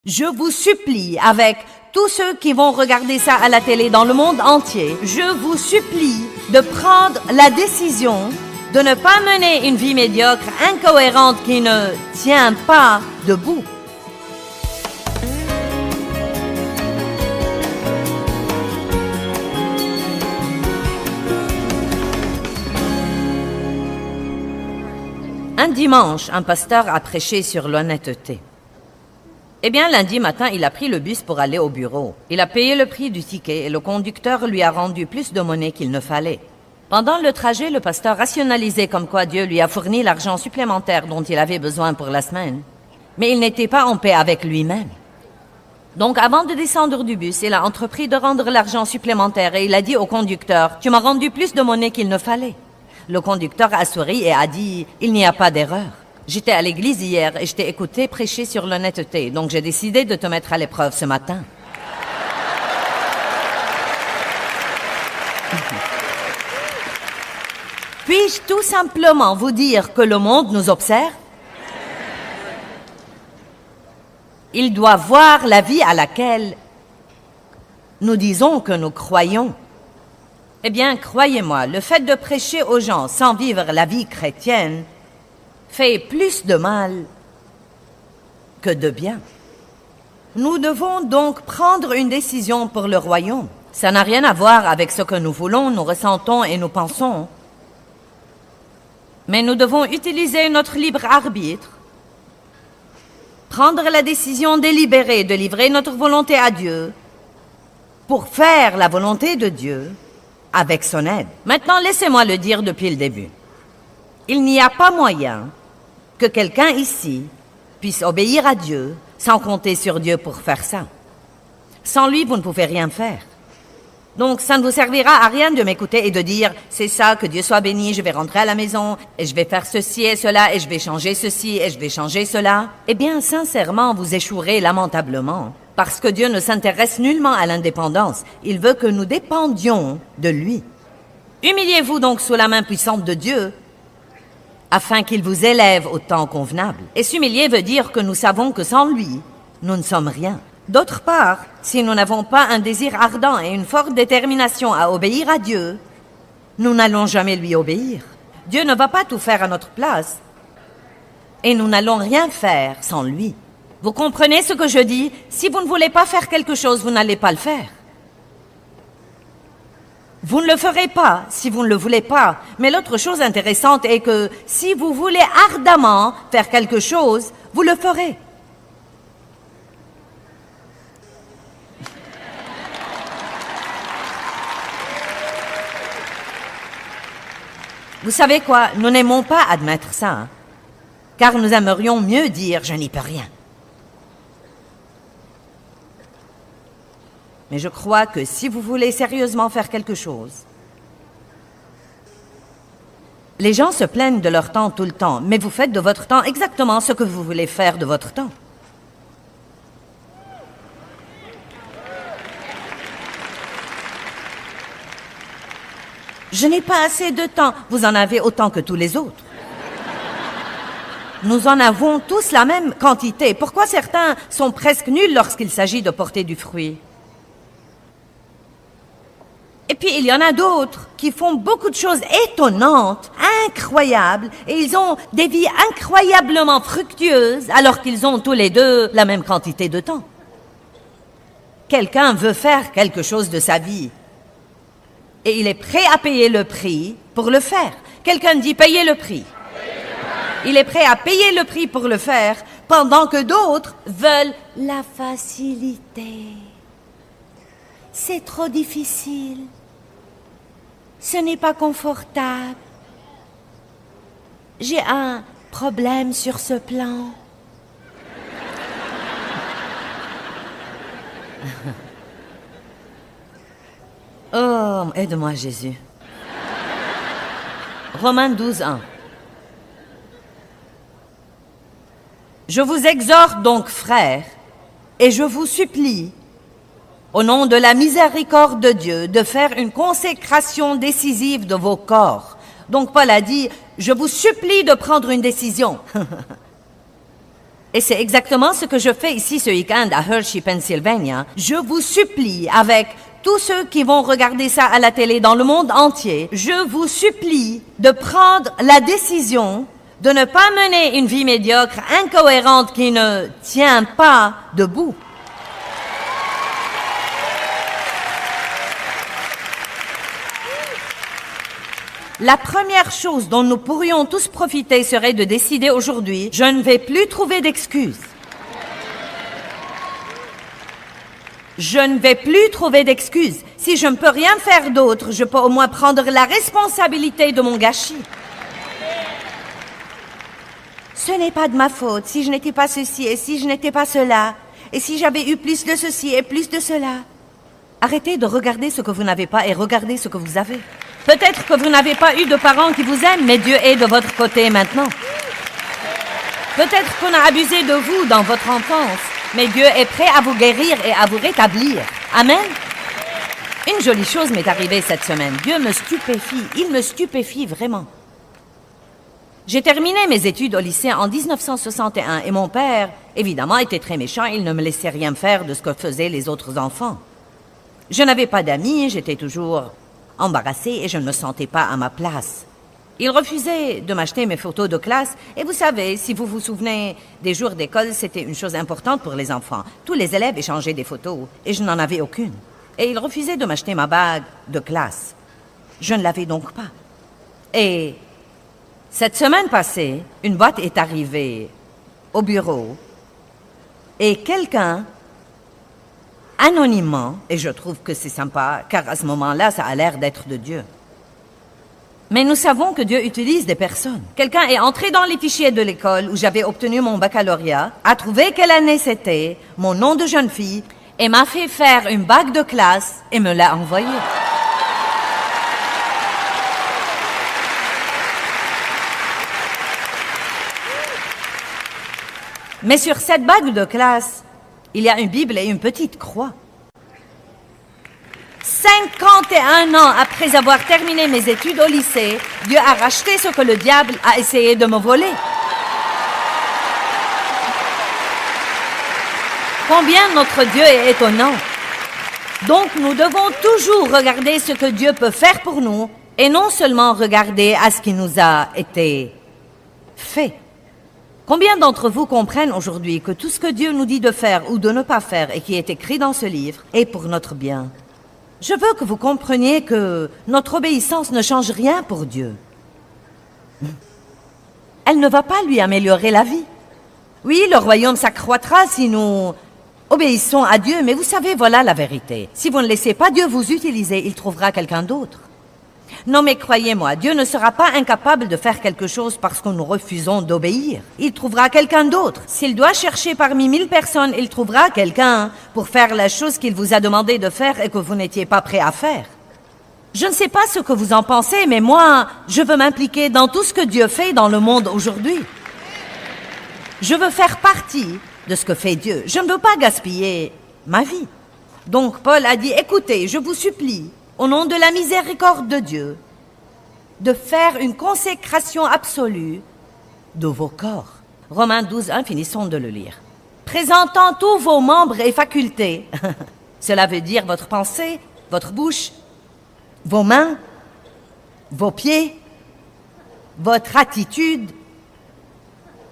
Je vous supplie, avec tous ceux qui vont regarder ça à la télé dans le monde entier, je vous supplie de prendre la décision de ne pas mener une vie médiocre, incohérente, qui ne tient pas debout. Un dimanche, un pasteur a prêché sur l'honnêteté. Eh bien, lundi matin, il a pris le bus pour aller au bureau. Il a payé le prix du ticket et le conducteur lui a rendu plus de monnaie qu'il ne fallait. Pendant le trajet, le pasteur rationalisait comme quoi Dieu lui a fourni l'argent supplémentaire dont il avait besoin pour la semaine. Mais il n'était pas en paix avec lui-même. Donc, avant de descendre du bus, il a entrepris de rendre l'argent supplémentaire et il a dit au conducteur « Tu m'as rendu plus de monnaie qu'il ne fallait ». Le conducteur a souri et a dit « Il n'y a pas d'erreur. J'étais à l'église hier et je t'ai écouté prêcher sur l'honnêteté, donc j'ai décidé de te mettre à l'épreuve ce matin. » Puis-je tout simplement vous dire que le monde nous observe? Il doit voir la vie à laquelle nous disons que nous croyons. Eh bien, croyez-moi, le fait de prêcher aux gens sans vivre la vie chrétienne fait plus de mal que de bien. Nous devons donc prendre une décision pour le royaume. Ça n'a rien à voir avec ce que nous voulons, nous ressentons et nous pensons. Mais nous devons utiliser notre libre arbitre, prendre la décision délibérée de livrer notre volonté à Dieu pour faire la volonté de Dieu avec son aide. Maintenant, laissez-moi le dire depuis le début. Il n'y a pas moyen que quelqu'un ici puisse obéir à Dieu sans compter sur Dieu pour faire ça. Sans lui, vous ne pouvez rien faire. Donc, ça ne vous servira à rien de m'écouter et de dire « C'est ça, que Dieu soit béni, je vais rentrer à la maison et je vais faire ceci et cela et je vais changer ceci et je vais changer cela. » Eh bien, sincèrement, vous échouerez lamentablement parce que Dieu ne s'intéresse nullement à l'indépendance. Il veut que nous dépendions de lui. Humiliez-vous donc sous la main puissante de Dieu afin qu'il vous élève au temps convenable. Et s'humilier veut dire que nous savons que sans lui, nous ne sommes rien. D'autre part, si nous n'avons pas un désir ardent et une forte détermination à obéir à Dieu, nous n'allons jamais lui obéir. Dieu ne va pas tout faire à notre place et nous n'allons rien faire sans lui. Vous comprenez ce que je dis? Si vous ne voulez pas faire quelque chose, vous n'allez pas le faire. Vous ne le ferez pas si vous ne le voulez pas. Mais l'autre chose intéressante est que si vous voulez ardemment faire quelque chose, vous le ferez. Vous savez quoi? Nous n'aimons pas admettre ça, hein? Car nous aimerions mieux dire « je n'y peux rien ». Mais je crois que si vous voulez sérieusement faire quelque chose, les gens se plaignent de leur temps tout le temps, mais vous faites de votre temps exactement ce que vous voulez faire de votre temps. Je n'ai pas assez de temps. Vous en avez autant que tous les autres. Nous en avons tous la même quantité. Pourquoi certains sont presque nuls lorsqu'il s'agit de porter du fruit? Et puis, il y en a d'autres qui font beaucoup de choses étonnantes, incroyables, et ils ont des vies incroyablement fructueuses, alors qu'ils ont tous les deux la même quantité de temps. Quelqu'un veut faire quelque chose de sa vie, et il est prêt à payer le prix pour le faire. Quelqu'un dit « payez le prix ». Il est prêt à payer le prix pour le faire, pendant que d'autres veulent la facilité. C'est trop difficile. Ce n'est pas confortable. J'ai un problème sur ce plan. Oh, aide-moi, Jésus. Romains 12, 1. Je vous exhorte donc, frères, et je vous supplie, au nom de la miséricorde de Dieu, de faire une consécration décisive de vos corps. Donc Paul a dit, je vous supplie de prendre une décision. Et c'est exactement ce que je fais ici ce week-end à Hershey, Pennsylvania. Je vous supplie, avec tous ceux qui vont regarder ça à la télé dans le monde entier, je vous supplie de prendre la décision de ne pas mener une vie médiocre, incohérente, qui ne tient pas debout. La première chose dont nous pourrions tous profiter serait de décider aujourd'hui, je ne vais plus trouver d'excuses. Je ne vais plus trouver d'excuses. Si je ne peux rien faire d'autre, je peux au moins prendre la responsabilité de mon gâchis. Ce n'est pas de ma faute si je n'étais pas ceci et si je n'étais pas cela, et si j'avais eu plus de ceci et plus de cela. Arrêtez de regarder ce que vous n'avez pas et regardez ce que vous avez. Peut-être que vous n'avez pas eu de parents qui vous aiment, mais Dieu est de votre côté maintenant. Peut-être qu'on a abusé de vous dans votre enfance, mais Dieu est prêt à vous guérir et à vous rétablir. Amen. Une jolie chose m'est arrivée cette semaine. Dieu me stupéfie. Il me stupéfie vraiment. J'ai terminé mes études au lycée en 1961 et mon père, évidemment, était très méchant. Il ne me laissait rien faire de ce que faisaient les autres enfants. Je n'avais pas d'amis, j'étais toujours embarrassée et je ne me sentais pas à ma place. Il refusait de m'acheter mes photos de classe et vous savez, si vous vous souvenez des jours d'école, c'était une chose importante pour les enfants. Tous les élèves échangeaient des photos et je n'en avais aucune. Et il refusait de m'acheter ma bague de classe. Je ne l'avais donc pas. Et cette semaine passée, une boîte est arrivée au bureau et quelqu'un, anonymement, et je trouve que c'est sympa, car à ce moment-là, ça a l'air d'être de Dieu. Mais nous savons que Dieu utilise des personnes. Quelqu'un est entré dans les fichiers de l'école où j'avais obtenu mon baccalauréat, a trouvé quelle année c'était, mon nom de jeune fille, et m'a fait faire une bague de classe et me l'a envoyée. Mais sur cette bague de classe, il y a une Bible et une petite croix. 51 ans après avoir terminé mes études au lycée, Dieu a racheté ce que le diable a essayé de me voler. Combien notre Dieu est étonnant. Donc nous devons toujours regarder ce que Dieu peut faire pour nous et non seulement regarder à ce qui nous a été fait. Combien d'entre vous comprennent aujourd'hui que tout ce que Dieu nous dit de faire ou de ne pas faire et qui est écrit dans ce livre est pour notre bien? Je veux que vous compreniez que notre obéissance ne change rien pour Dieu. Elle ne va pas lui améliorer la vie. Oui, le royaume s'accroîtra si nous obéissons à Dieu, mais vous savez, voilà la vérité. Si vous ne laissez pas Dieu vous utiliser, il trouvera quelqu'un d'autre. Non, mais croyez-moi, Dieu ne sera pas incapable de faire quelque chose parce que nous refusons d'obéir. Il trouvera quelqu'un d'autre. S'il doit chercher parmi 1000 personnes, il trouvera quelqu'un pour faire la chose qu'il vous a demandé de faire et que vous n'étiez pas prêt à faire. Je ne sais pas ce que vous en pensez, mais moi, je veux m'impliquer dans tout ce que Dieu fait dans le monde aujourd'hui. Je veux faire partie de ce que fait Dieu. Je ne veux pas gaspiller ma vie. Donc Paul a dit, écoutez, je vous supplie, au nom de la miséricorde de Dieu, de faire une consécration absolue de vos corps. Romains 12:1, finissons de le lire. Présentant tous vos membres et facultés, cela veut dire votre pensée, votre bouche, vos mains, vos pieds, votre attitude,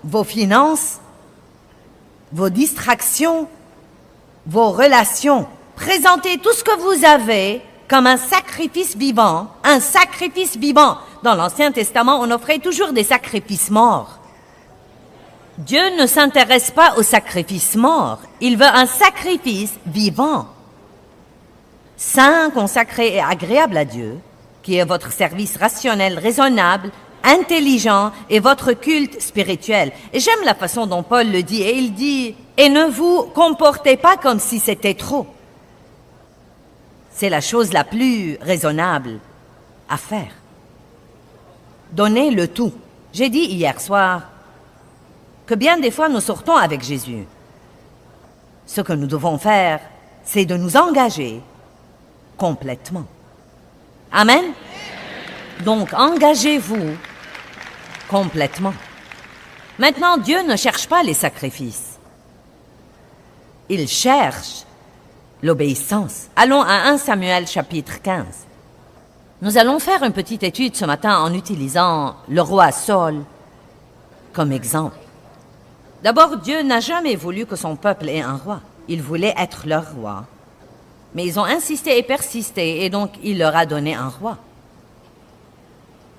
vos finances, vos distractions, vos relations. Présentez tout ce que vous avez comme un sacrifice vivant. Un sacrifice vivant. Dans l'Ancien Testament, on offrait toujours des sacrifices morts. Dieu ne s'intéresse pas aux sacrifices morts. Il veut un sacrifice vivant. Saint, consacré et agréable à Dieu, qui est votre service rationnel, raisonnable, intelligent et votre culte spirituel. Et j'aime la façon dont Paul le dit. Et il dit, et ne vous comportez pas comme si c'était trop. C'est la chose la plus raisonnable à faire. Donnez le tout. J'ai dit hier soir que bien des fois nous sortons avec Jésus. Ce que nous devons faire, c'est de nous engager complètement. Amen? Donc engagez-vous complètement. Maintenant, Dieu ne cherche pas les sacrifices. Il cherche l'obéissance. Allons à 1 Samuel chapitre 15. Nous allons faire une petite étude ce matin en utilisant le roi Saul comme exemple. D'abord, Dieu n'a jamais voulu que son peuple ait un roi. Il voulait être leur roi. Mais ils ont insisté et persisté, et donc il leur a donné un roi.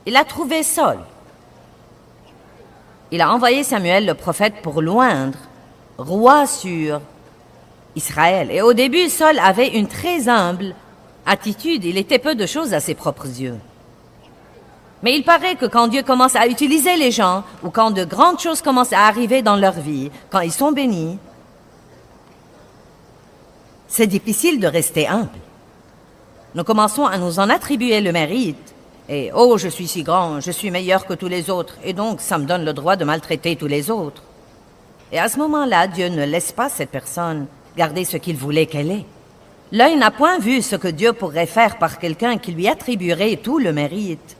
Il a trouvé Saul. Il a envoyé Samuel le prophète pour l'oindre roi sur Israël. Et au début, Saul avait une très humble attitude. Il était peu de choses à ses propres yeux. Mais il paraît que quand Dieu commence à utiliser les gens, ou quand de grandes choses commencent à arriver dans leur vie, quand ils sont bénis, c'est difficile de rester humble. Nous commençons à nous en attribuer le mérite. Et « Oh, je suis si grand, je suis meilleur que tous les autres, et donc ça me donne le droit de maltraiter tous les autres. » Et à ce moment-là, Dieu ne laisse pas cette personne garder ce qu'il voulait qu'elle ait. L'œil n'a point vu ce que Dieu pourrait faire par quelqu'un qui lui attribuerait tout le mérite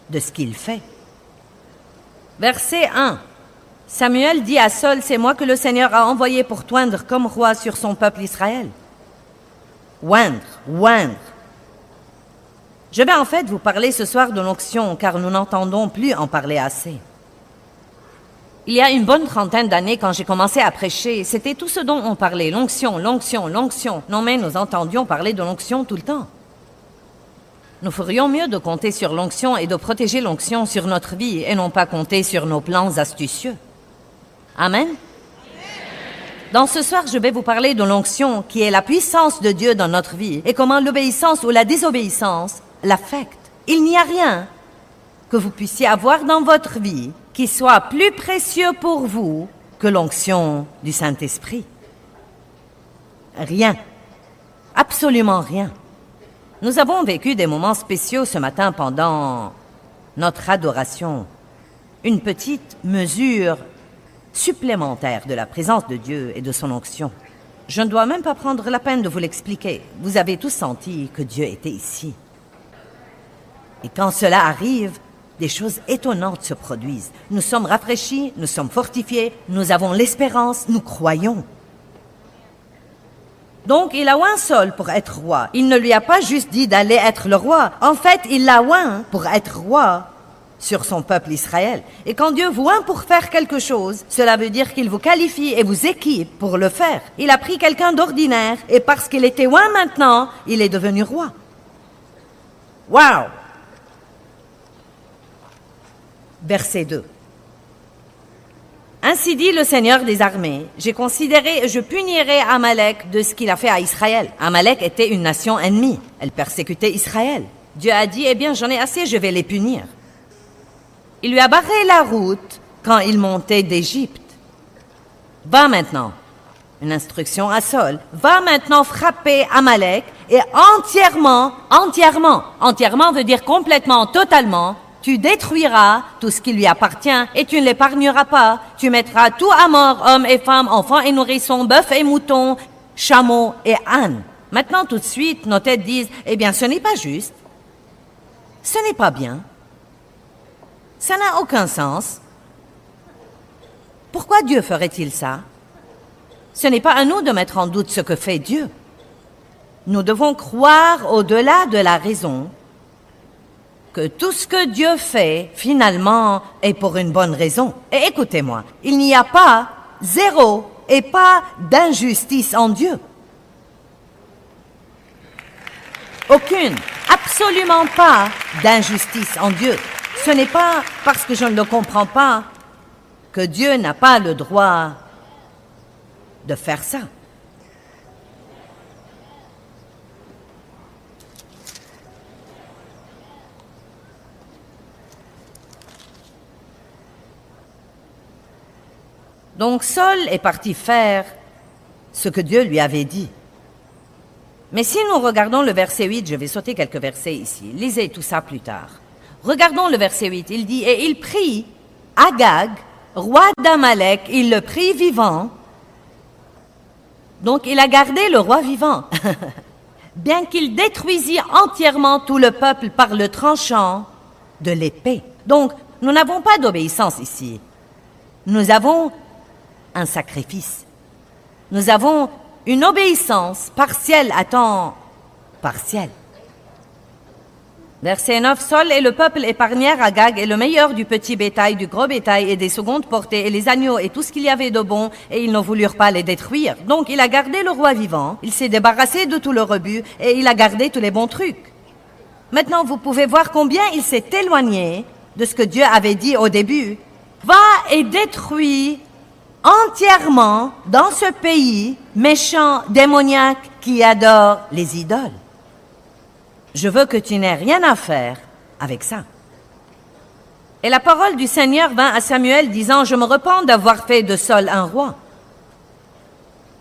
de ce qu'il fait. Verset 1. Samuel dit à Saul, « C'est moi que le Seigneur a envoyé pour t'oindre comme roi sur son peuple Israël. » Oindre, oindre. Je vais en fait vous parler ce soir de l'onction, car nous n'entendons plus en parler assez. Il y a une bonne trentaine d'années, quand j'ai commencé à prêcher, c'était tout ce dont on parlait, l'onction, l'onction, l'onction. Non mais nous entendions parler de l'onction tout le temps. Nous ferions mieux de compter sur l'onction et de protéger l'onction sur notre vie, et non pas compter sur nos plans astucieux. Amen. Dans ce soir, je vais vous parler de l'onction, qui est la puissance de Dieu dans notre vie, et comment l'obéissance ou la désobéissance l'affecte. Il n'y a rien que vous puissiez avoir dans votre vie qui soit plus précieux pour vous que l'onction du Saint-Esprit. Rien. Absolument rien. Nous avons vécu des moments spéciaux ce matin pendant notre adoration. Une petite mesure supplémentaire de la présence de Dieu et de son onction. Je ne dois même pas prendre la peine de vous l'expliquer. Vous avez tous senti que Dieu était ici. Et quand cela arrive, des choses étonnantes se produisent. Nous sommes rafraîchis, nous sommes fortifiés, nous avons l'espérance, nous croyons. Donc, il a oint Saul pour être roi. Il ne lui a pas juste dit d'aller être le roi. En fait, il l'a oint pour être roi sur son peuple Israël. Et quand Dieu vous oint pour faire quelque chose, cela veut dire qu'il vous qualifie et vous équipe pour le faire. Il a pris quelqu'un d'ordinaire, et parce qu'il était oint maintenant, il est devenu roi. Wow! Verset 2. Ainsi dit le Seigneur des armées, j'ai considéré et je punirai Amalek de ce qu'il a fait à Israël. Amalek était une nation ennemie. Elle persécutait Israël. Dieu a dit, eh bien, j'en ai assez, je vais les punir. Il lui a barré la route quand il montait d'Égypte. Va maintenant, une instruction à Saul, va maintenant frapper Amalek et entièrement veut dire complètement, totalement, tu détruiras tout ce qui lui appartient et tu ne l'épargneras pas. Tu mettras tout à mort, hommes et femmes, enfants et nourrissons, bœufs et moutons, chameaux et ânes. Maintenant, tout de suite, nos têtes disent, eh bien, ce n'est pas juste. Ce n'est pas bien. Ça n'a aucun sens. Pourquoi Dieu ferait-il ça? Ce n'est pas à nous de mettre en doute ce que fait Dieu. Nous devons croire au-delà de la raison que tout ce que Dieu fait, finalement, est pour une bonne raison. Et écoutez-moi, il n'y a pas zéro et pas d'injustice en Dieu. Aucune, absolument pas d'injustice en Dieu. Ce n'est pas parce que je ne le comprends pas que Dieu n'a pas le droit de faire ça. Donc Saul est parti faire ce que Dieu lui avait dit. Mais si nous regardons le verset 8, je vais sauter quelques versets ici, lisez tout ça plus tard. Regardons le verset 8, il dit « Et il prit Agag, roi d'Amalek, il le prit vivant. » Donc il a gardé le roi vivant, bien qu'il détruisit entièrement tout le peuple par le tranchant de l'épée. Donc nous n'avons pas d'obéissance ici. Nous avons un sacrifice. Nous avons une obéissance partielle à temps partiel. Verset 9, Saül et le peuple épargnèrent Agag et le meilleur du petit bétail, du gros bétail et des secondes portées et les agneaux et tout ce qu'il y avait de bon, et ils ne voulurent pas les détruire. Donc il a gardé le roi vivant, il s'est débarrassé de tout le rebut et il a gardé tous les bons trucs. Maintenant, vous pouvez voir combien il s'est éloigné de ce que Dieu avait dit au début. Va et détruis entièrement dans ce pays méchant, démoniaque qui adore les idoles. Je veux que tu n'aies rien à faire avec ça. Et la parole du Seigneur vint à Samuel disant, je me repens d'avoir fait de Saül un roi.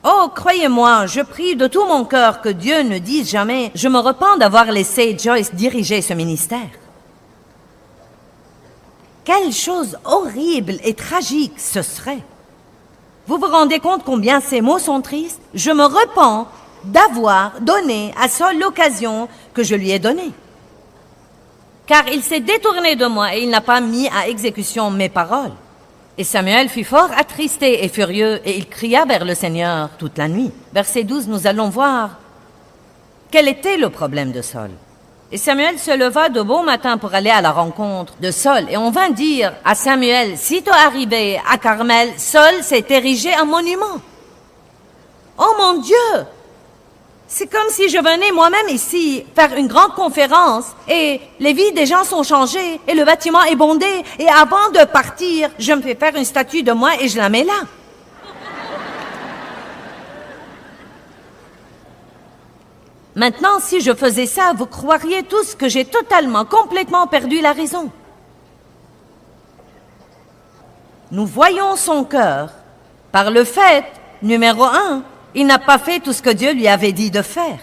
Oh, croyez-moi, je prie de tout mon cœur que Dieu ne dise jamais, je me repens d'avoir laissé Joyce diriger ce ministère. Quelle chose horrible et tragique ce serait. Vous vous rendez compte combien ces mots sont tristes? Je me repens d'avoir donné à Saül l'occasion que je lui ai donnée. Car il s'est détourné de moi et il n'a pas mis à exécution mes paroles. Et Samuel fut fort attristé et furieux et il cria vers le Seigneur toute la nuit. Verset 12, nous allons voir quel était le problème de Saül. Et Samuel se leva de bon matin pour aller à la rencontre de Saül. Et on vint dire à Samuel, sitôt arrivé à Carmel, Saül s'est érigé un monument. Oh mon Dieu! C'est comme si je venais moi-même ici faire une grande conférence et les vies des gens sont changées et le bâtiment est bondé et avant de partir, je me fais faire une statue de moi et je la mets là. Maintenant, si je faisais ça, vous croiriez tous que j'ai totalement, complètement perdu la raison. Nous voyons son cœur par le fait, numéro 1, il n'a pas fait tout ce que Dieu lui avait dit de faire.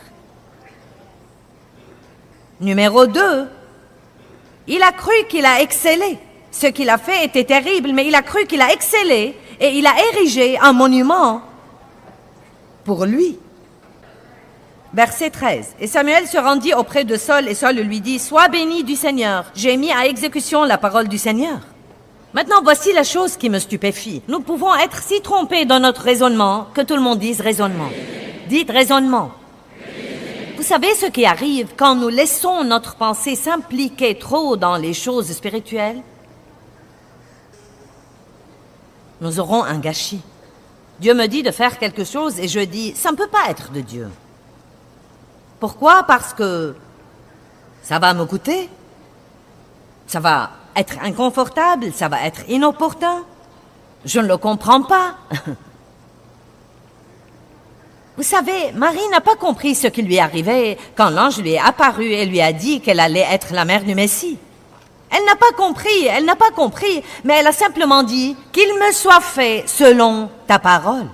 Numéro 2, il a cru qu'il a excellé. Ce qu'il a fait était terrible, mais il a cru qu'il a excellé et il a érigé un monument pour lui. Verset 13. Et Samuel se rendit auprès de Saül et Saül lui dit, « Sois béni du Seigneur, j'ai mis à exécution la parole du Seigneur. » Maintenant, voici la chose qui me stupéfie. Nous pouvons être si trompés dans notre raisonnement que tout le monde dise raisonnement. Dites raisonnement. Vous savez ce qui arrive quand nous laissons notre pensée s'impliquer trop dans les choses spirituelles? Nous aurons un gâchis. Dieu me dit de faire quelque chose et je dis, ça ne peut pas être de Dieu. Pourquoi? Parce que ça va me coûter. Ça va être inconfortable, ça va être inopportun. Je ne le comprends pas. Vous savez, Marie n'a pas compris ce qui lui arrivait quand l'ange lui est apparu et lui a dit qu'elle allait être la mère du Messie. Elle n'a pas compris, mais elle a simplement dit « Qu'il me soit fait selon ta parole ».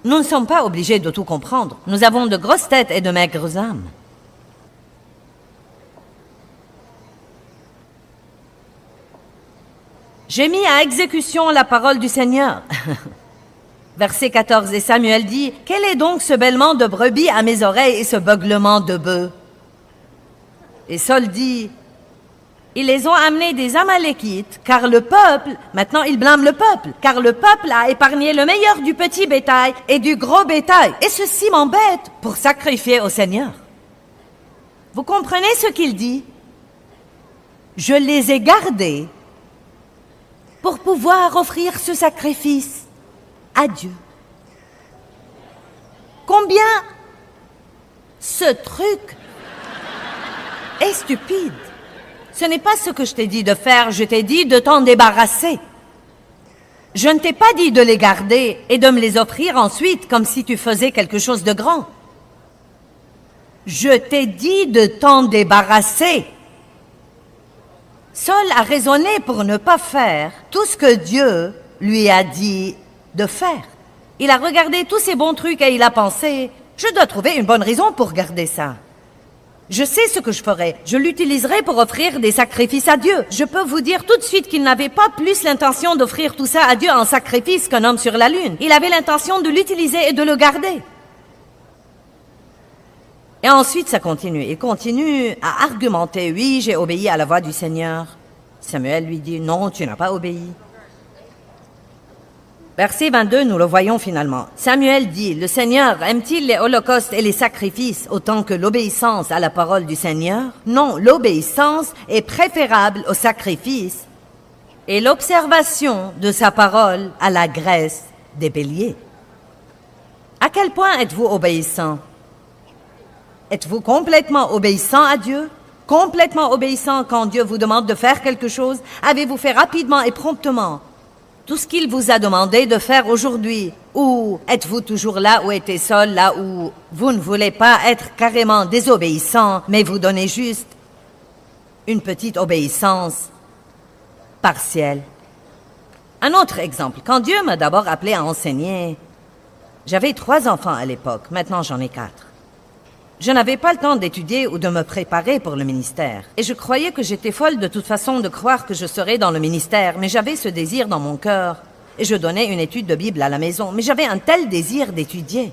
Nous ne sommes pas obligés de tout comprendre. Nous avons de grosses têtes et de maigres âmes. J'ai mis à exécution la parole du Seigneur. Verset 14, et Samuel dit, « Quel est donc ce bêlement de brebis à mes oreilles et ce beuglement de bœuf ?» Et Saül dit, « Ils les ont amenés des Amalékites, car le peuple, maintenant il blâme le peuple, car le peuple a épargné le meilleur du petit bétail et du gros bétail, et ceci m'embête pour sacrifier au Seigneur. » Vous comprenez ce qu'il dit? Je les ai gardés pour pouvoir offrir ce sacrifice à Dieu. Combien ce truc est stupide. Ce n'est pas ce que je t'ai dit de faire, je t'ai dit de t'en débarrasser. Je ne t'ai pas dit de les garder et de me les offrir ensuite comme si tu faisais quelque chose de grand. Je t'ai dit de t'en débarrasser. Saül a raisonné pour ne pas faire tout ce que Dieu lui a dit de faire. Il a regardé tous ces bons trucs et il a pensé, je dois trouver une bonne raison pour garder ça. Je sais ce que je ferai. Je l'utiliserai pour offrir des sacrifices à Dieu. Je peux vous dire tout de suite qu'il n'avait pas plus l'intention d'offrir tout ça à Dieu en sacrifice qu'un homme sur la lune. Il avait l'intention de l'utiliser et de le garder. Et ensuite, ça continue. Il continue à argumenter. Oui, j'ai obéi à la voix du Seigneur. Samuel lui dit, non, tu n'as pas obéi. Verset 22, nous le voyons finalement. Samuel dit, le Seigneur aime-t-il les holocaustes et les sacrifices autant que l'obéissance à la parole du Seigneur? Non, l'obéissance est préférable au sacrifice et l'observation de sa parole à la graisse des béliers. À quel point êtes-vous obéissant? Êtes-vous complètement obéissant à Dieu? Complètement obéissant quand Dieu vous demande de faire quelque chose? Avez-vous fait rapidement et promptement tout ce qu'il vous a demandé de faire aujourd'hui? Ou êtes-vous toujours là où était Saul, là où vous ne voulez pas être carrément désobéissant, mais vous donnez juste une petite obéissance partielle? Un autre exemple, quand Dieu m'a d'abord appelé à enseigner, j'avais 3 enfants à l'époque, maintenant j'en ai 4. Je n'avais pas le temps d'étudier ou de me préparer pour le ministère. Et je croyais que j'étais folle de toute façon de croire que je serais dans le ministère, mais j'avais ce désir dans mon cœur. Et je donnais une étude de Bible à la maison, mais j'avais un tel désir d'étudier.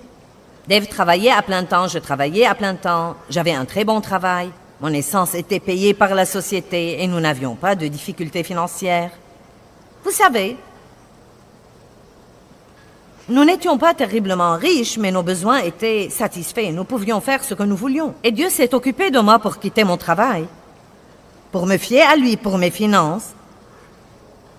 Dave travaillait à plein temps, je travaillais à plein temps, j'avais un très bon travail. Mon essence était payée par la société et nous n'avions pas de difficultés financières. Vous savez, nous n'étions pas terriblement riches, mais nos besoins étaient satisfaits. Nous pouvions faire ce que nous voulions. Et Dieu s'est occupé de moi pour quitter mon travail, pour me fier à lui pour mes finances,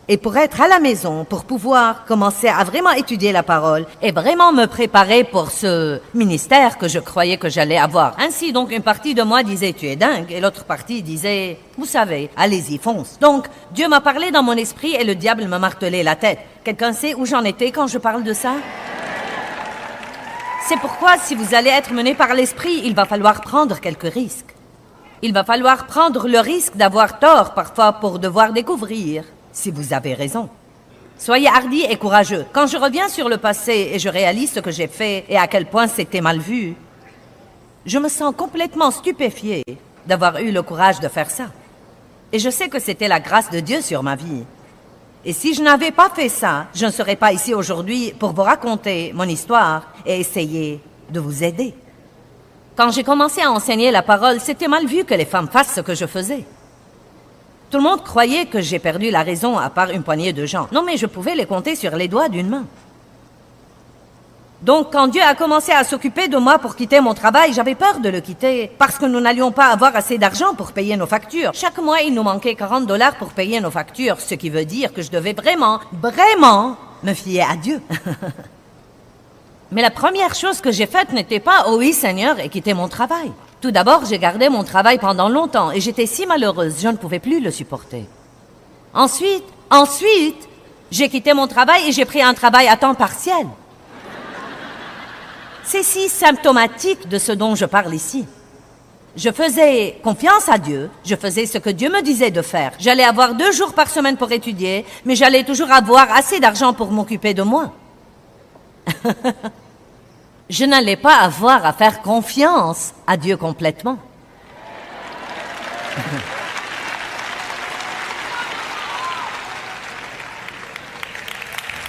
et pour être à la maison, pour pouvoir commencer à vraiment étudier la parole et vraiment me préparer pour ce ministère que je croyais que j'allais avoir. Ainsi, donc, une partie de moi disait « tu es dingue » et l'autre partie disait « vous savez, allez-y, fonce ». Donc, Dieu m'a parlé dans mon esprit et le diable me martelait la tête. Quelqu'un sait où j'en étais quand je parle de ça? C'est pourquoi, si vous allez être mené par l'esprit, il va falloir prendre quelques risques. Il va falloir prendre le risque d'avoir tort parfois pour devoir découvrir si vous avez raison. Soyez hardi et courageux. Quand je reviens sur le passé et je réalise ce que j'ai fait et à quel point c'était mal vu, je me sens complètement stupéfiée d'avoir eu le courage de faire ça. Et je sais que c'était la grâce de Dieu sur ma vie. Et si je n'avais pas fait ça, je ne serais pas ici aujourd'hui pour vous raconter mon histoire et essayer de vous aider. Quand j'ai commencé à enseigner la parole, c'était mal vu que les femmes fassent ce que je faisais. Tout le monde croyait que j'ai perdu la raison à part une poignée de gens. Non, mais je pouvais les compter sur les doigts d'une main. Donc, quand Dieu a commencé à s'occuper de moi pour quitter mon travail, j'avais peur de le quitter parce que nous n'allions pas avoir assez d'argent pour payer nos factures. Chaque mois, il nous manquait $40 pour payer nos factures, ce qui veut dire que je devais vraiment me fier à Dieu. Mais la première chose que j'ai faite n'était pas « Oh oui, Seigneur » et quitter mon travail. Tout d'abord, j'ai gardé mon travail pendant longtemps et j'étais si malheureuse, je ne pouvais plus le supporter. Ensuite, j'ai quitté mon travail et j'ai pris un travail à temps partiel. C'est si symptomatique de ce dont je parle ici. Je faisais confiance à Dieu, je faisais ce que Dieu me disait de faire. J'allais avoir 2 jours par semaine pour étudier, mais j'allais toujours avoir assez d'argent pour m'occuper de moi. Je n'allais pas avoir à faire confiance à Dieu complètement.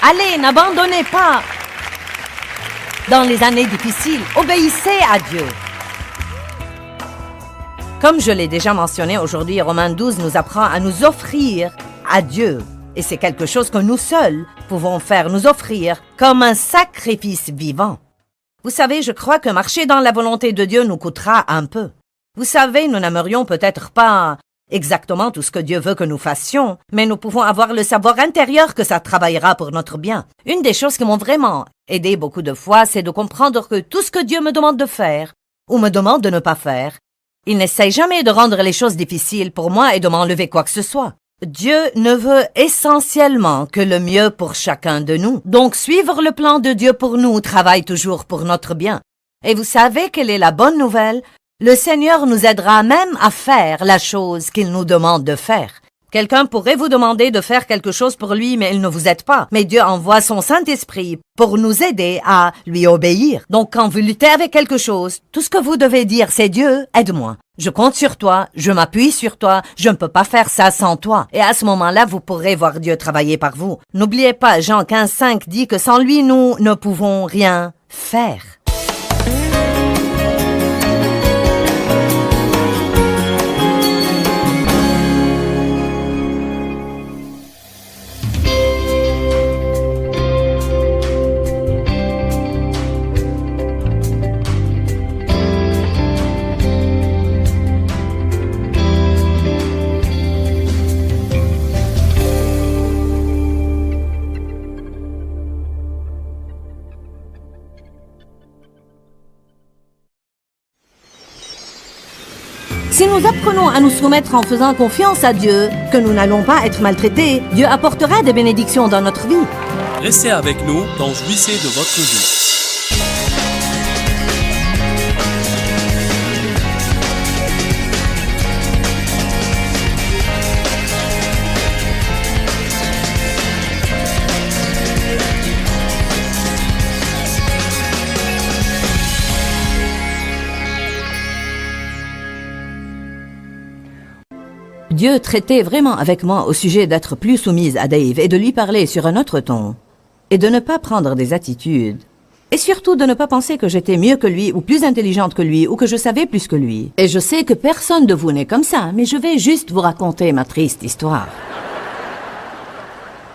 Allez, n'abandonnez pas. Dans les années difficiles, obéissez à Dieu. Comme je l'ai déjà mentionné aujourd'hui, Romains 12 nous apprend à nous offrir à Dieu. Et c'est quelque chose que nous seuls pouvons faire, nous offrir comme un sacrifice vivant. Vous savez, je crois que marcher dans la volonté de Dieu nous coûtera un peu. Vous savez, nous n'aimerions peut-être pas exactement tout ce que Dieu veut que nous fassions, mais nous pouvons avoir le savoir intérieur que ça travaillera pour notre bien. Une des choses qui m'ont vraiment aidé beaucoup de fois, c'est de comprendre que tout ce que Dieu me demande de faire, ou me demande de ne pas faire, il n'essaye jamais de rendre les choses difficiles pour moi et de m'enlever quoi que ce soit. Dieu ne veut essentiellement que le mieux pour chacun de nous. Donc, suivre le plan de Dieu pour nous travaille toujours pour notre bien. Et vous savez quelle est la bonne nouvelle? Le Seigneur nous aidera même à faire la chose qu'il nous demande de faire. Quelqu'un pourrait vous demander de faire quelque chose pour lui, mais il ne vous aide pas. Mais Dieu envoie son Saint-Esprit pour nous aider à lui obéir. Donc, quand vous luttez avec quelque chose, tout ce que vous devez dire, c'est « Dieu, aide-moi. Je compte sur toi, je m'appuie sur toi, je ne peux pas faire ça sans toi. » Et à ce moment-là, vous pourrez voir Dieu travailler par vous. N'oubliez pas, Jean 15,5 dit que sans lui, nous ne pouvons rien faire. Si nous apprenons à nous soumettre en faisant confiance à Dieu, que nous n'allons pas être maltraités, Dieu apportera des bénédictions dans notre vie. Restez avec nous dans Jouissez de votre vie. Dieu traitait vraiment avec moi au sujet d'être plus soumise à Dave et de lui parler sur un autre ton. Et de ne pas prendre des attitudes. Et surtout de ne pas penser que j'étais mieux que lui ou plus intelligente que lui ou que je savais plus que lui. Et je sais que personne de vous n'est comme ça, mais je vais juste vous raconter ma triste histoire.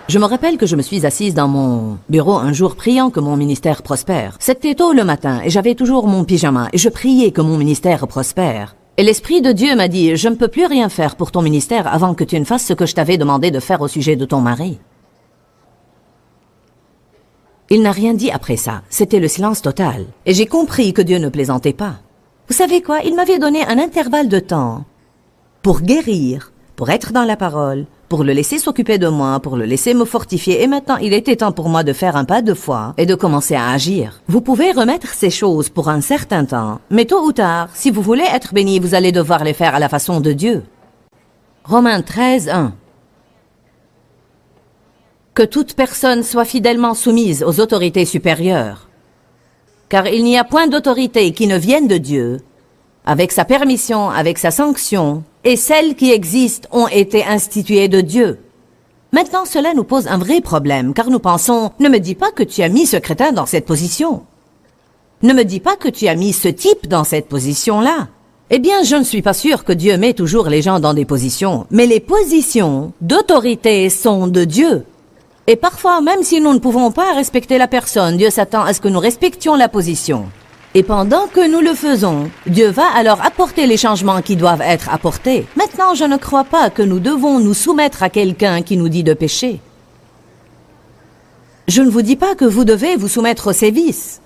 Je me rappelle que je me suis assise dans mon bureau un jour priant que mon ministère prospère. C'était tôt le matin et j'avais toujours mon pyjama et je priais que mon ministère prospère. Et l'Esprit de Dieu m'a dit « Je ne peux plus rien faire pour ton ministère avant que tu ne fasses ce que je t'avais demandé de faire au sujet de ton mari. » Il n'a rien dit après ça. C'était le silence total. Et j'ai compris que Dieu ne plaisantait pas. Vous savez quoi? Il m'avait donné un intervalle de temps pour guérir, pour être dans la parole, pour le laisser s'occuper de moi, pour le laisser me fortifier. Et maintenant, il était temps pour moi de faire un pas de foi et de commencer à agir. Vous pouvez remettre ces choses pour un certain temps, mais tôt ou tard, si vous voulez être béni, vous allez devoir les faire à la façon de Dieu. Romains 13, 1. Que toute personne soit fidèlement soumise aux autorités supérieures. Car il n'y a point d'autorité qui ne vienne de Dieu, avec sa permission, avec sa sanction, et celles qui existent ont été instituées de Dieu. Maintenant, cela nous pose un vrai problème, car nous pensons, ne me dis pas que tu as mis ce crétin dans cette position. Ne me dis pas que tu as mis ce type dans cette position-là. Eh bien, je ne suis pas sûre que Dieu met toujours les gens dans des positions, mais les positions d'autorité sont de Dieu. Et parfois, même si nous ne pouvons pas respecter la personne, Dieu s'attend à ce que nous respections la position. Et pendant que nous le faisons, Dieu va alors apporter les changements qui doivent être apportés. Maintenant, je ne crois pas que nous devons nous soumettre à quelqu'un qui nous dit de pécher. Je ne vous dis pas que vous devez vous soumettre au sévice.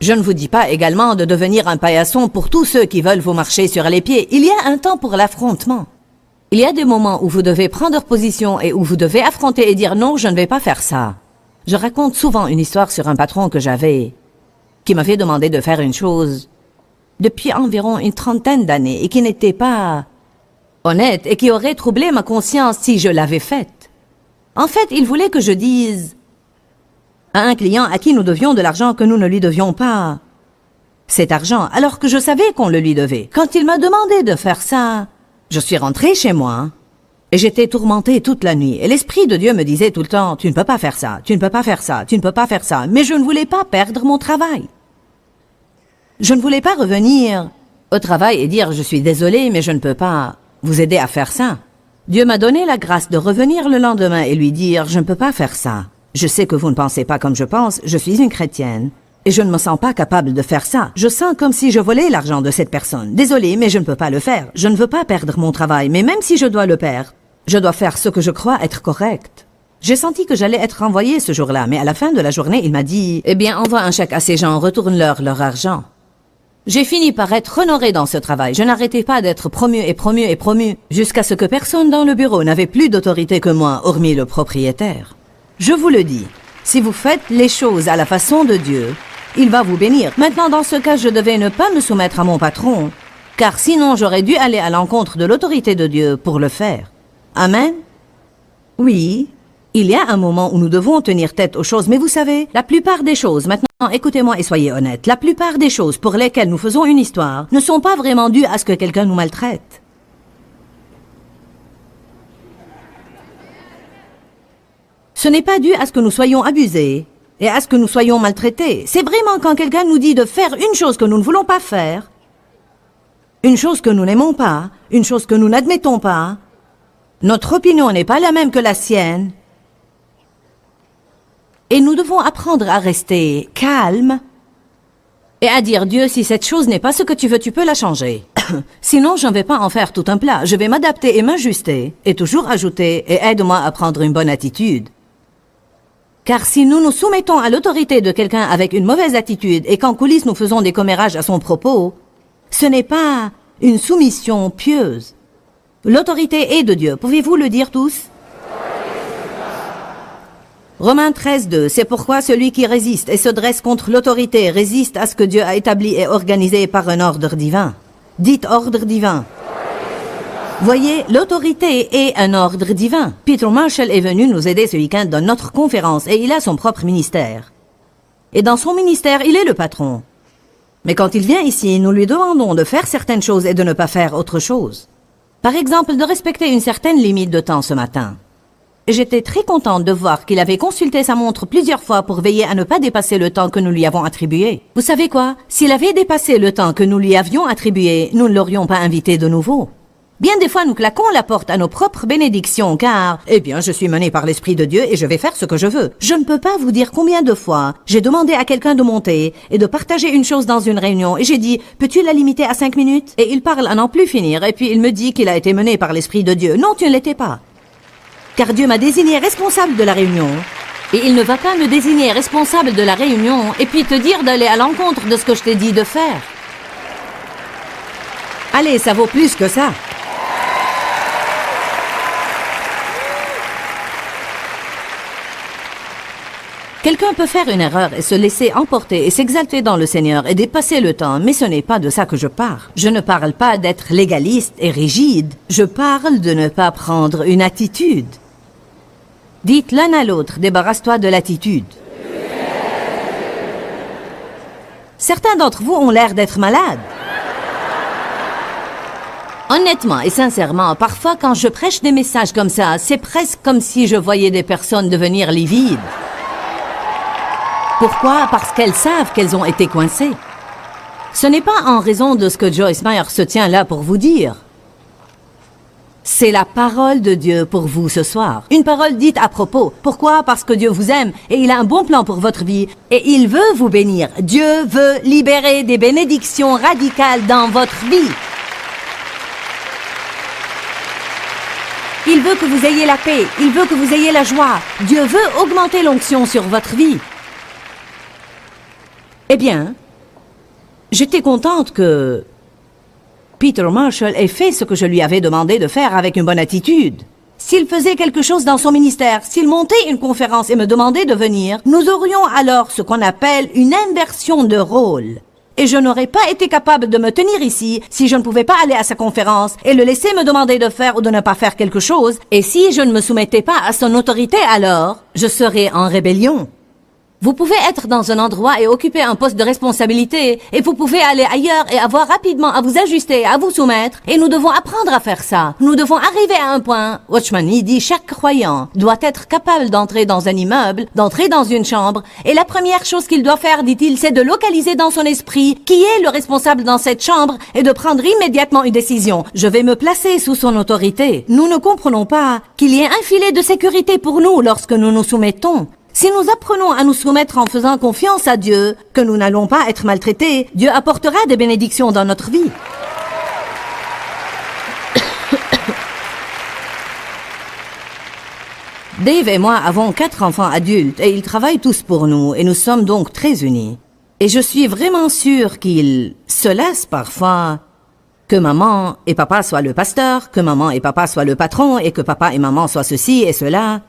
Je ne vous dis pas également de devenir un paillasson pour tous ceux qui veulent vous marcher sur les pieds. Il y a un temps pour l'affrontement. Il y a des moments où vous devez prendre position et où vous devez affronter et dire non, je ne vais pas faire ça. Je raconte souvent une histoire sur un patron que j'avais, qui m'avait demandé de faire une chose depuis environ une trentaine d'années et qui n'était pas honnête et qui aurait troublé ma conscience si je l'avais faite. En fait, il voulait que je dise à un client à qui nous devions de l'argent que nous ne lui devions pas cet argent, alors que je savais qu'on le lui devait. Quand il m'a demandé de faire ça, je suis rentrée chez moi et j'étais tourmentée toute la nuit. Et l'Esprit de Dieu me disait tout le temps, tu ne peux pas faire ça, tu ne peux pas faire ça, tu ne peux pas faire ça. Mais je ne voulais pas perdre mon travail. Je ne voulais pas revenir au travail et dire, je suis désolée, mais je ne peux pas vous aider à faire ça. Dieu m'a donné la grâce de revenir le lendemain et lui dire, je ne peux pas faire ça. Je sais que vous ne pensez pas comme je pense, je suis une chrétienne. Et je ne me sens pas capable de faire ça. Je sens comme si je volais l'argent de cette personne. Désolée, mais je ne peux pas le faire. Je ne veux pas perdre mon travail, mais même si je dois le perdre, je dois faire ce que je crois être correct. J'ai senti que j'allais être renvoyée ce jour-là, mais à la fin de la journée, il m'a dit « Eh bien, envoie un chèque à ces gens, retourne-leur leur argent. » J'ai fini par être honorée dans ce travail. Je n'arrêtais pas d'être promue et promue et promue, jusqu'à ce que personne dans le bureau n'avait plus d'autorité que moi, hormis le propriétaire. Je vous le dis, si vous faites les choses à la façon de Dieu, il va vous bénir. Maintenant, dans ce cas, je devais ne pas me soumettre à mon patron, car sinon j'aurais dû aller à l'encontre de l'autorité de Dieu pour le faire. Amen? Oui, il y a un moment où nous devons tenir tête aux choses, mais vous savez, la plupart des choses, maintenant écoutez-moi et soyez honnêtes, la plupart des choses pour lesquelles nous faisons une histoire ne sont pas vraiment dues à ce que quelqu'un nous maltraite. Ce n'est pas dû à ce que nous soyons abusés et à ce que nous soyons maltraités. C'est vraiment quand quelqu'un nous dit de faire une chose que nous ne voulons pas faire, une chose que nous n'aimons pas, une chose que nous n'admettons pas, notre opinion n'est pas la même que la sienne, et nous devons apprendre à rester calmes et à dire « Dieu, si cette chose n'est pas ce que tu veux, tu peux la changer. Sinon, je ne vais pas en faire tout un plat. Je vais m'adapter et m'ajuster, et toujours ajouter « Et aide-moi à prendre une bonne attitude. » Car si nous nous soumettons à l'autorité de quelqu'un avec une mauvaise attitude et qu'en coulisses nous faisons des commérages à son propos, ce n'est pas une soumission pieuse. L'autorité est de Dieu. Pouvez-vous le dire tous? Romains 13:2, c'est pourquoi celui qui résiste et se dresse contre l'autorité résiste à ce que Dieu a établi et organisé par un ordre divin. Dites ordre divin. Voyez, l'autorité est un ordre divin. Peter Marshall est venu nous aider ce week-end dans notre conférence et il a son propre ministère. Et dans son ministère, il est le patron. Mais quand il vient ici, nous lui demandons de faire certaines choses et de ne pas faire autre chose. Par exemple, de respecter une certaine limite de temps ce matin. J'étais très contente de voir qu'il avait consulté sa montre plusieurs fois pour veiller à ne pas dépasser le temps que nous lui avons attribué. Vous savez quoi? S'il avait dépassé le temps que nous lui avions attribué, nous ne l'aurions pas invité de nouveau. Bien des fois, nous claquons la porte à nos propres bénédictions car, eh bien, je suis menée par l'Esprit de Dieu et je vais faire ce que je veux. Je ne peux pas vous dire combien de fois j'ai demandé à quelqu'un de monter et de partager une chose dans une réunion et j'ai dit, peux-tu la limiter à 5 minutes? Et il parle à n'en plus finir et puis il me dit qu'il a été mené par l'Esprit de Dieu. Non, tu ne l'étais pas. Car Dieu m'a désigné responsable de la réunion. Et il ne va pas me désigner responsable de la réunion et puis te dire d'aller à l'encontre de ce que je t'ai dit de faire. Allez, ça vaut plus que ça. Quelqu'un peut faire une erreur et se laisser emporter et s'exalter dans le Seigneur et dépasser le temps, mais ce n'est pas de ça que je parle. Je ne parle pas d'être légaliste et rigide. Je parle de ne pas prendre une attitude. Dites l'un à l'autre, débarrasse-toi de l'attitude. Certains d'entre vous ont l'air d'être malades. Honnêtement et sincèrement, parfois quand je prêche des messages comme ça, c'est presque comme si je voyais des personnes devenir livides. Pourquoi? Parce qu'elles savent qu'elles ont été coincées. Ce n'est pas en raison de ce que Joyce Meyer se tient là pour vous dire. C'est la parole de Dieu pour vous ce soir. Une parole dite à propos. Pourquoi? Parce que Dieu vous aime et il a un bon plan pour votre vie et il veut vous bénir. Dieu veut libérer des bénédictions radicales dans votre vie. Il veut que vous ayez la paix. Il veut que vous ayez la joie. Dieu veut augmenter l'onction sur votre vie. Eh bien, j'étais contente que Peter Marshall ait fait ce que je lui avais demandé de faire avec une bonne attitude. S'il faisait quelque chose dans son ministère, s'il montait une conférence et me demandait de venir, nous aurions alors ce qu'on appelle une inversion de rôle. Et je n'aurais pas été capable de me tenir ici si je ne pouvais pas aller à sa conférence et le laisser me demander de faire ou de ne pas faire quelque chose. Et si je ne me soumettais pas à son autorité alors, je serais en rébellion. Vous pouvez être dans un endroit et occuper un poste de responsabilité et vous pouvez aller ailleurs et avoir rapidement à vous ajuster, à vous soumettre et nous devons apprendre à faire ça. Nous devons arriver à un point. Watchman, il dit chaque croyant doit être capable d'entrer dans un immeuble, d'entrer dans une chambre et la première chose qu'il doit faire, dit-il, c'est de localiser dans son esprit qui est le responsable dans cette chambre et de prendre immédiatement une décision. Je vais me placer sous son autorité. Nous ne comprenons pas qu'il y ait un filet de sécurité pour nous lorsque nous nous soumettons. Si nous apprenons à nous soumettre en faisant confiance à Dieu, que nous n'allons pas être maltraités, Dieu apportera des bénédictions dans notre vie. Dave et moi avons 4 enfants adultes et ils travaillent tous pour nous et nous sommes donc très unis. Et je suis vraiment sûre qu'ils se laissent parfois que maman et papa soient le pasteur, que maman et papa soient le patron et que papa et maman soient ceci et cela.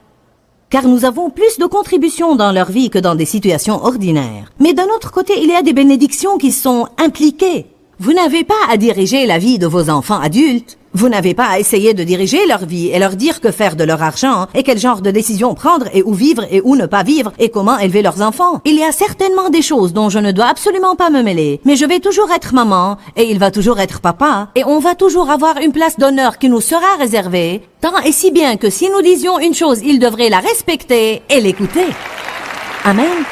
Car nous avons plus de contributions dans leur vie que dans des situations ordinaires. Mais d'un autre côté, il y a des bénédictions qui sont impliquées. Vous n'avez pas à diriger la vie de vos enfants adultes. Vous n'avez pas à essayer de diriger leur vie et leur dire que faire de leur argent et quel genre de décision prendre et où vivre et où ne pas vivre et comment élever leurs enfants. Il y a certainement des choses dont je ne dois absolument pas me mêler, mais je vais toujours être maman et il va toujours être papa et on va toujours avoir une place d'honneur qui nous sera réservée, tant et si bien que si nous disions une chose, ils devraient la respecter et l'écouter. Amen.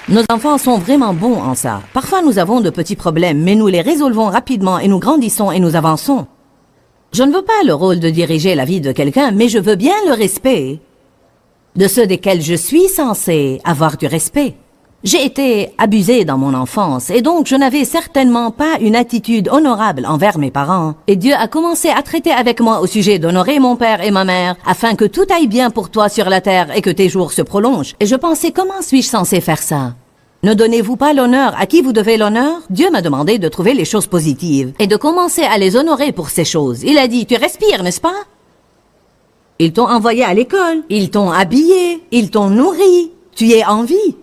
Nos enfants sont vraiment bons en ça. Parfois nous avons de petits problèmes, mais nous les résolvons rapidement et nous grandissons et nous avançons. Je ne veux pas le rôle de diriger la vie de quelqu'un, mais je veux bien le respect de ceux desquels je suis censé avoir du respect. J'ai été abusée dans mon enfance et donc je n'avais certainement pas une attitude honorable envers mes parents. Et Dieu a commencé à traiter avec moi au sujet d'honorer mon père et ma mère afin que tout aille bien pour toi sur la terre et que tes jours se prolongent. Et je pensais, comment suis-je censée faire ça? Ne donnez-vous pas l'honneur à qui vous devez l'honneur? Dieu m'a demandé de trouver les choses positives et de commencer à les honorer pour ces choses. Il a dit, tu respires, n'est-ce pas? Ils t'ont envoyé à l'école, ils t'ont habillé, ils t'ont nourri, tu es en vie.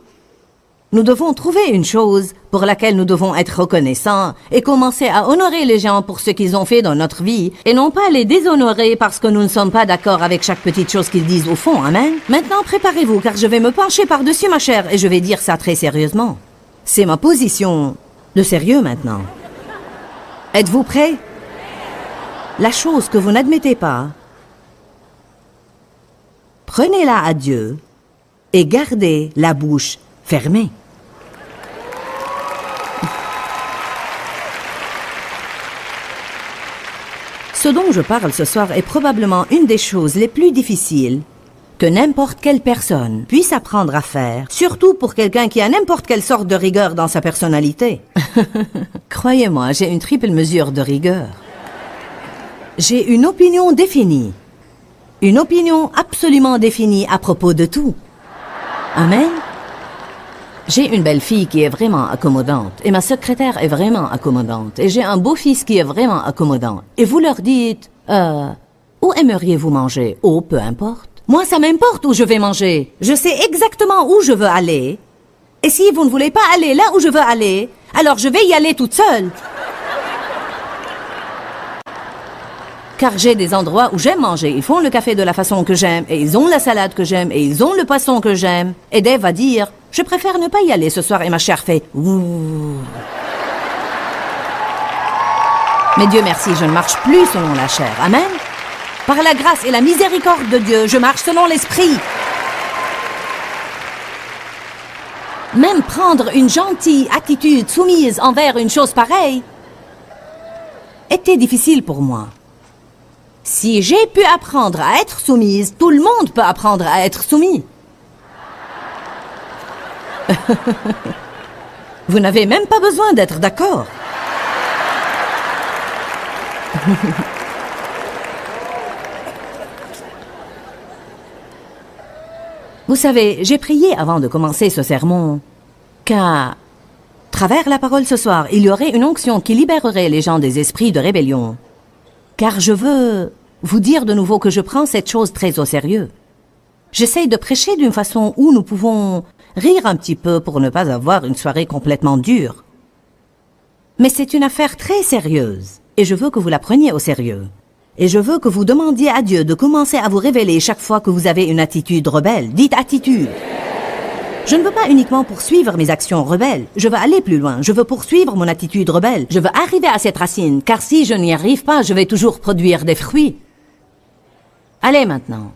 Nous devons trouver une chose pour laquelle nous devons être reconnaissants et commencer à honorer les gens pour ce qu'ils ont fait dans notre vie et non pas les déshonorer parce que nous ne sommes pas d'accord avec chaque petite chose qu'ils disent au fond. Amen. Maintenant, préparez-vous car je vais me pencher par-dessus ma chair et je vais dire ça très sérieusement. C'est ma position de sérieux maintenant. Êtes-vous prêts? La chose que vous n'admettez pas, prenez-la à Dieu et gardez la bouche fermée. Ce dont je parle ce soir est probablement une des choses les plus difficiles que n'importe quelle personne puisse apprendre à faire, surtout pour quelqu'un qui a n'importe quelle sorte de rigueur dans sa personnalité. Croyez-moi, j'ai une triple mesure de rigueur. J'ai une opinion définie. Une opinion absolument définie à propos de tout. Amen. J'ai une belle-fille qui est vraiment accommodante, et ma secrétaire est vraiment accommodante, et j'ai un beau-fils qui est vraiment accommodant. Et vous leur dites, où aimeriez-vous manger? Oh, peu importe. Moi, ça m'importe où je vais manger. Je sais exactement où je veux aller. Et si vous ne voulez pas aller là où je veux aller, alors je vais y aller toute seule. Car j'ai des endroits où j'aime manger. Ils font le café de la façon que j'aime, et ils ont la salade que j'aime, et ils ont le poisson que j'aime. Et Dave va dire, je préfère ne pas y aller ce soir, et ma chair fait ouh. Mais Dieu merci, je ne marche plus selon la chair. Amen. Par la grâce et la miséricorde de Dieu, je marche selon l'esprit. Même prendre une gentille attitude soumise envers une chose pareille était difficile pour moi. Si j'ai pu apprendre à être soumise, tout le monde peut apprendre à être soumis. Vous n'avez même pas besoin d'être d'accord. Vous savez, j'ai prié avant de commencer ce sermon qu'à travers la parole ce soir, il y aurait une onction qui libérerait les gens des esprits de rébellion. Car je veux vous dire de nouveau que je prends cette chose très au sérieux. J'essaye de prêcher d'une façon où nous pouvons rire un petit peu pour ne pas avoir une soirée complètement dure. Mais c'est une affaire très sérieuse, et je veux que vous la preniez au sérieux. Et je veux que vous demandiez à Dieu de commencer à vous révéler chaque fois que vous avez une attitude rebelle. Dites attitude. Je ne veux pas uniquement poursuivre mes actions rebelles. Je veux aller plus loin. Je veux poursuivre mon attitude rebelle. Je veux arriver à cette racine, car si je n'y arrive pas, je vais toujours produire des fruits. Allez maintenant.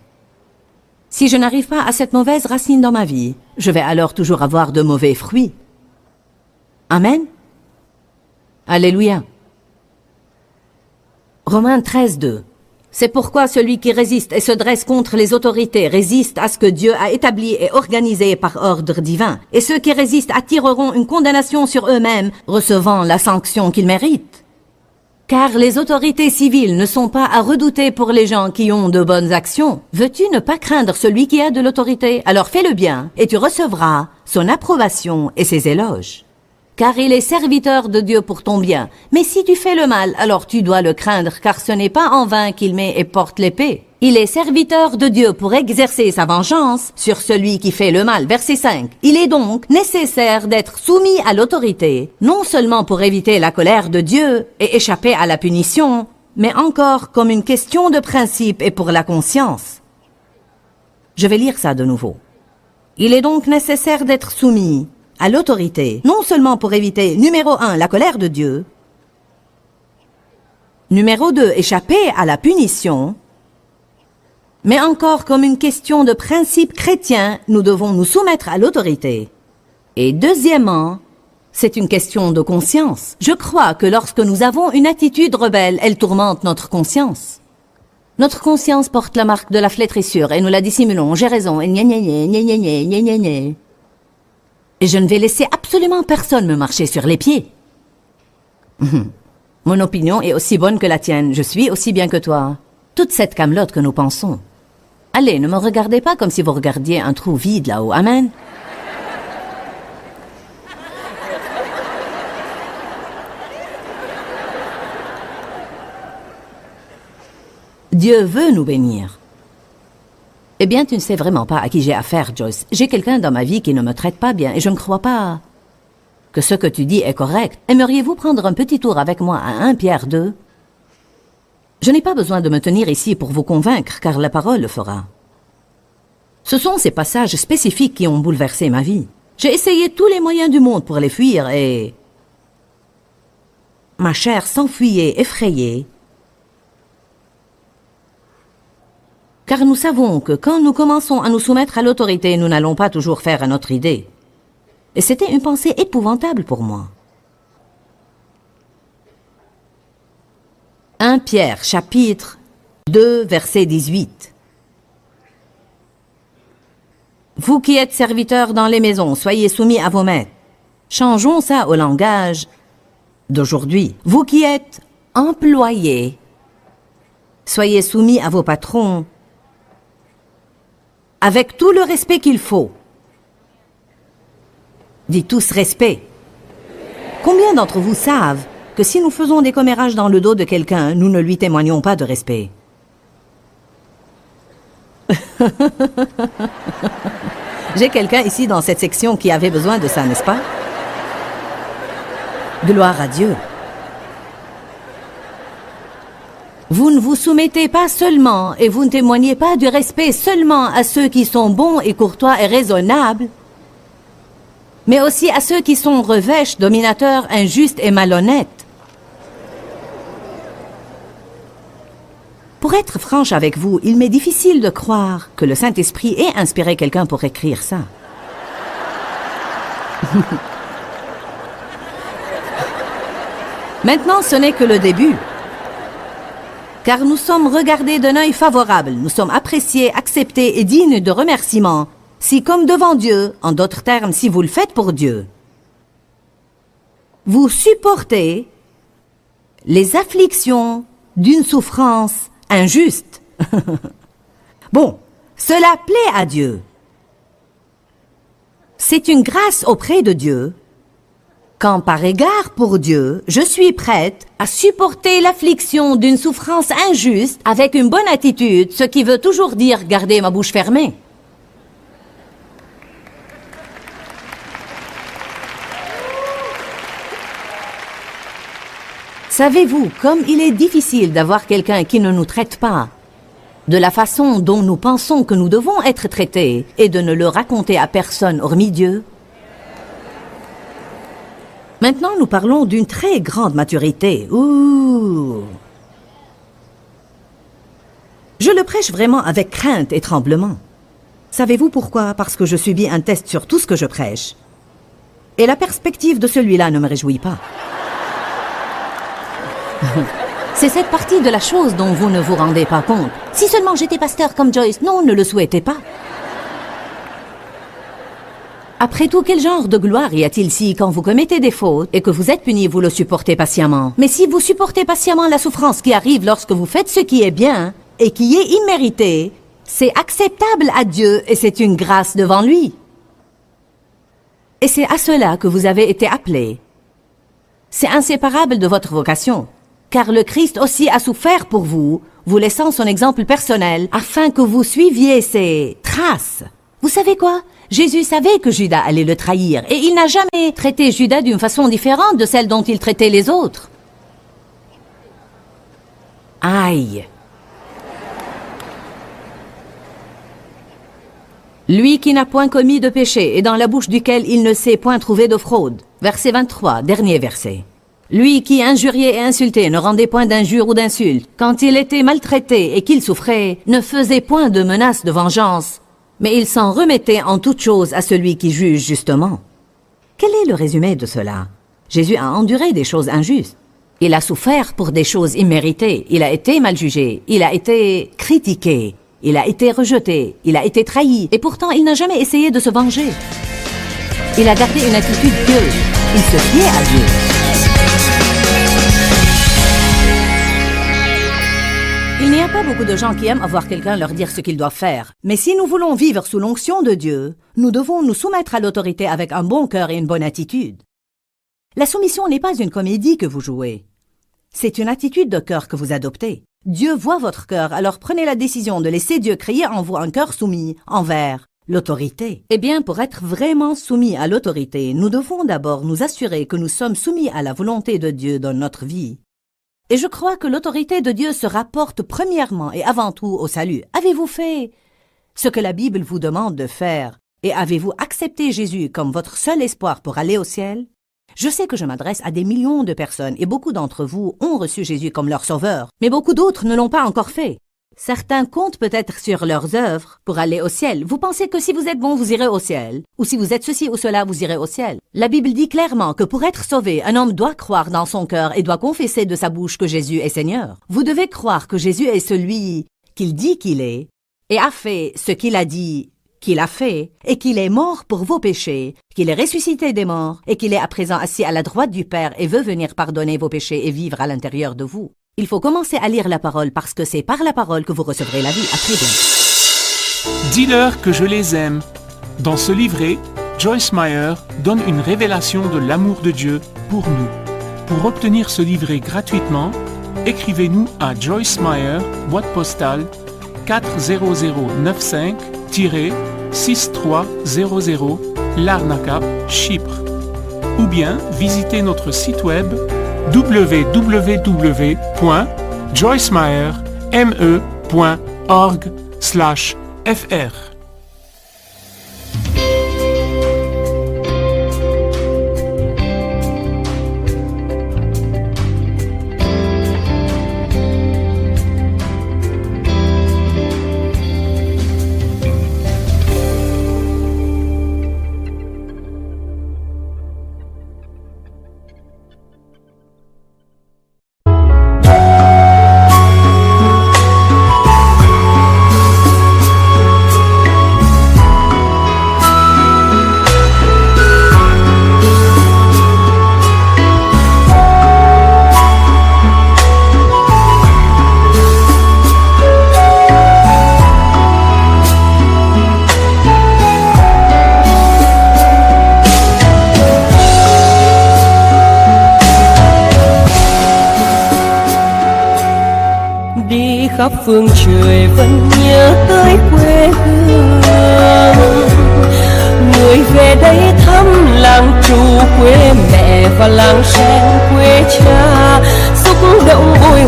Si je n'arrive pas à cette mauvaise racine dans ma vie, je vais alors toujours avoir de mauvais fruits. Amen. Alléluia. Romains 13, 2. C'est pourquoi celui qui résiste et se dresse contre les autorités résiste à ce que Dieu a établi et organisé par ordre divin. Et ceux qui résistent attireront une condamnation sur eux-mêmes, recevant la sanction qu'ils méritent. Car les autorités civiles ne sont pas à redouter pour les gens qui ont de bonnes actions. Veux-tu ne pas craindre celui qui a de l'autorité? Alors fais le bien, et tu recevras son approbation et ses éloges. Car il est serviteur de Dieu pour ton bien. Mais si tu fais le mal, alors tu dois le craindre, car ce n'est pas en vain qu'il met et porte l'épée. Il est serviteur de Dieu pour exercer sa vengeance sur celui qui fait le mal. Verset 5. Il est donc nécessaire d'être soumis à l'autorité, non seulement pour éviter la colère de Dieu et échapper à la punition, mais encore comme une question de principe et pour la conscience. Je vais lire ça de nouveau. Il est donc nécessaire d'être soumis à l'autorité, non seulement pour éviter, numéro 1, la colère de Dieu, numéro 2, échapper à la punition, mais encore comme une question de principe chrétien, nous devons nous soumettre à l'autorité. Et deuxièmement, c'est une question de conscience. Je crois que lorsque nous avons une attitude rebelle, elle tourmente notre conscience. Notre conscience porte la marque de la flétrissure et nous la dissimulons. J'ai raison, et gna gna gna gna gna gna gna gna gna. Et je ne vais laisser absolument personne me marcher sur les pieds. Mon opinion est aussi bonne que la tienne. Je suis aussi bien que toi. Toute cette camelote que nous pensons. Allez, ne me regardez pas comme si vous regardiez un trou vide là-haut. Amen. Dieu veut nous bénir. Eh bien, tu ne sais vraiment pas à qui j'ai affaire, Joyce. J'ai quelqu'un dans ma vie qui ne me traite pas bien et je ne crois pas que ce que tu dis est correct. Aimeriez-vous prendre un petit tour avec moi à 1 Pierre 2? Je n'ai pas besoin de me tenir ici pour vous convaincre, car la parole le fera. Ce sont ces passages spécifiques qui ont bouleversé ma vie. J'ai essayé tous les moyens du monde pour les fuir et... ma chair s'enfuyait effrayée. Car nous savons que quand nous commençons à nous soumettre à l'autorité, nous n'allons pas toujours faire à notre idée. Et c'était une pensée épouvantable pour moi. 1 Pierre, chapitre 2, verset 18. Vous qui êtes serviteurs dans les maisons, soyez soumis à vos maîtres. Changeons ça au langage d'aujourd'hui. Vous qui êtes employés, soyez soumis à vos patrons avec tout le respect qu'il faut. Dites tous respect. Combien d'entre vous savent que si nous faisons des commérages dans le dos de quelqu'un, nous ne lui témoignons pas de respect? J'ai quelqu'un ici dans cette section qui avait besoin de ça, n'est-ce pas? Gloire à Dieu. Vous ne vous soumettez pas seulement et vous ne témoignez pas du respect seulement à ceux qui sont bons et courtois et raisonnables, mais aussi à ceux qui sont revêches, dominateurs, injustes et malhonnêtes. Pour être franche avec vous, il m'est difficile de croire que le Saint-Esprit ait inspiré quelqu'un pour écrire ça. Maintenant, ce n'est que le début. Car nous sommes regardés d'un œil favorable, nous sommes appréciés, acceptés et dignes de remerciements, si comme devant Dieu, en d'autres termes, si vous le faites pour Dieu, vous supportez les afflictions d'une souffrance injuste. Bon, cela plaît à Dieu. C'est une grâce auprès de Dieu, quand par égard pour Dieu, je suis prête à supporter l'affliction d'une souffrance injuste avec une bonne attitude, ce qui veut toujours dire garder ma bouche fermée. Savez-vous comme il est difficile d'avoir quelqu'un qui ne nous traite pas de la façon dont nous pensons que nous devons être traités et de ne le raconter à personne hormis Dieu? Maintenant, nous parlons d'une très grande maturité. Ouh! Je le prêche vraiment avec crainte et tremblement. Savez-vous pourquoi? Parce que je subis un test sur tout ce que je prêche. Et la perspective de celui-là ne me réjouit pas. C'est cette partie de la chose dont vous ne vous rendez pas compte. Si seulement j'étais pasteur comme Joyce, non, ne le souhaitez pas. Après tout, quel genre de gloire y a-t-il si, quand vous commettez des fautes et que vous êtes puni, vous le supportez patiemment? Mais si vous supportez patiemment la souffrance qui arrive lorsque vous faites ce qui est bien et qui est immérité, c'est acceptable à Dieu et c'est une grâce devant lui. Et c'est à cela que vous avez été appelés. C'est inséparable de votre vocation. Car le Christ aussi a souffert pour vous, vous laissant son exemple personnel, afin que vous suiviez ses traces. Vous savez quoi? Jésus savait que Judas allait le trahir, et il n'a jamais traité Judas d'une façon différente de celle dont il traitait les autres. Aïe! Lui qui n'a point commis de péché, et dans la bouche duquel il ne s'est point trouvé de fraude. Verset 23, dernier verset. Lui qui injuriait et insultait ne rendait point d'injures ou d'insultes. Quand il était maltraité et qu'il souffrait, ne faisait point de menaces de vengeance, mais il s'en remettait en toutes choses à celui qui juge justement. Quel est le résumé de cela? Jésus a enduré des choses injustes. Il a souffert pour des choses imméritées. Il a été mal jugé. Il a été critiqué. Il a été rejeté. Il a été trahi. Et pourtant, il n'a jamais essayé de se venger. Il a gardé une attitude pieuse. Il se fiait à Dieu. Il n'y a pas beaucoup de gens qui aiment avoir quelqu'un leur dire ce qu'ils doivent faire. Mais si nous voulons vivre sous l'onction de Dieu, nous devons nous soumettre à l'autorité avec un bon cœur et une bonne attitude. La soumission n'est pas une comédie que vous jouez. C'est une attitude de cœur que vous adoptez. Dieu voit votre cœur, alors prenez la décision de laisser Dieu créer en vous un cœur soumis envers l'autorité. Eh bien, pour être vraiment soumis à l'autorité, nous devons d'abord nous assurer que nous sommes soumis à la volonté de Dieu dans notre vie. Et je crois que l'autorité de Dieu se rapporte premièrement et avant tout au salut. Avez-vous fait ce que la Bible vous demande de faire? Et avez-vous accepté Jésus comme votre seul espoir pour aller au ciel? Je sais que je m'adresse à des millions de personnes et beaucoup d'entre vous ont reçu Jésus comme leur sauveur, mais beaucoup d'autres ne l'ont pas encore fait. Certains comptent peut-être sur leurs œuvres pour aller au ciel. Vous pensez que si vous êtes bon, vous irez au ciel, ou si vous êtes ceci ou cela, vous irez au ciel. La Bible dit clairement que pour être sauvé, un homme doit croire dans son cœur et doit confesser de sa bouche que Jésus est Seigneur. Vous devez croire que Jésus est celui qu'il dit qu'il est et a fait ce qu'il a dit qu'il a fait, et qu'il est mort pour vos péchés, qu'il est ressuscité des morts, et qu'il est à présent assis à la droite du Père et veut venir pardonner vos péchés et vivre à l'intérieur de vous. Il faut commencer à lire la parole parce que c'est par la parole que vous recevrez la vie. À très bientôt. Dis-leur que je les aime. Dans ce livret, Joyce Meyer donne une révélation de l'amour de Dieu pour nous. Pour obtenir ce livret gratuitement, écrivez-nous à Joyce Meyer, boîte postale 40095-6300 Larnaca, Chypre. Ou bien visitez notre site web www.joycemeyer.org/fr. khắp phương trời vẫn nhớ tới quê hương. Người về đây thăm làng trù quê mẹ và làng sen quê cha, xúc động vui